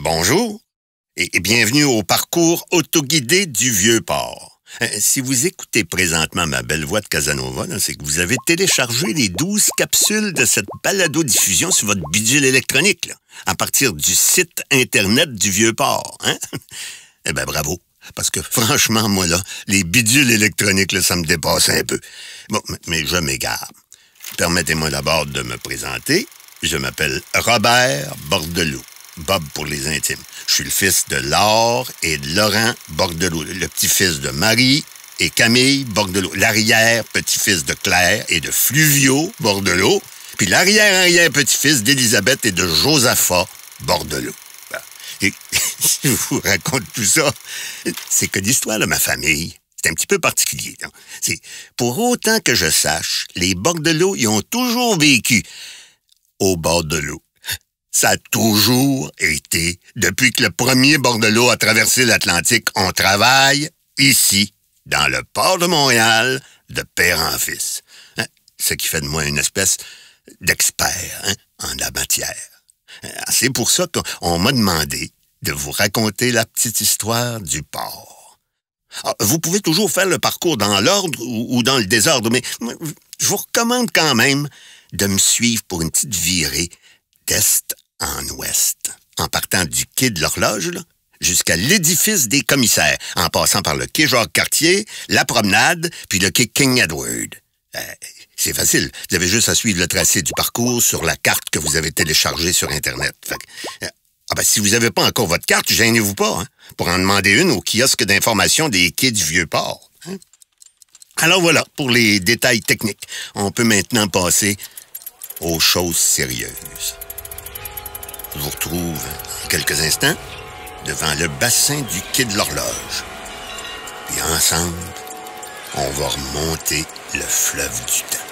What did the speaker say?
Bonjour et bienvenue au parcours autoguidé du Vieux-Port. Si vous écoutez présentement ma belle voix de Casanova, c'est que vous avez téléchargé les 12 capsules de cette balado-diffusion sur votre bidule électronique, là, à partir du site Internet du Vieux-Port. Hein? Eh bien, bravo. Parce que franchement, moi, là, les bidules électroniques, là, ça me dépasse un peu. Bon, mais je m'égare. Permettez-moi d'abord de me présenter. Je m'appelle Robert Bordelot. Bob pour les intimes. Je suis le fils de Laure et de Laurent Bordelot, le petit-fils de Marie et Camille Bordelot, l'arrière-petit-fils de Claire et de Fluvio Bordelot, puis l'arrière-arrière-petit-fils d'Élisabeth et de Josaphat Bordelot. Et si je vous raconte tout ça, c'est que l'histoire de ma famille, c'est un petit peu particulier. Non? C'est, pour autant que je sache, les Bordelot, ils ont toujours vécu au bord de l'eau. Ça a toujours été, depuis que le premier Bordelot a traversé l'Atlantique, on travaille ici, dans le port de Montréal, de père en fils. Hein? Ce qui fait de moi une espèce d'expert en la matière. C'est pour ça qu'on m'a demandé de vous raconter la petite histoire du port. Alors, vous pouvez toujours faire le parcours dans l'ordre ou dans le désordre, mais je vous recommande quand même de me suivre pour une petite virée d'est en ouest, en partant du quai de l'Horloge jusqu'à l'édifice des commissaires, en passant par le quai Jacques-Cartier, la promenade, puis le quai King Edward. C'est facile. Vous avez juste à suivre le tracé du parcours sur la carte que vous avez téléchargée sur Internet. Si vous n'avez pas encore votre carte, gênez-vous pas, hein, pour en demander une au kiosque d'information des quais du Vieux-Port. Hein. Alors voilà, pour les détails techniques. On peut maintenant passer aux choses sérieuses. Je vous retrouve en quelques instants devant le bassin du quai de l'Horloge. Puis ensemble, on va remonter le fleuve du temps.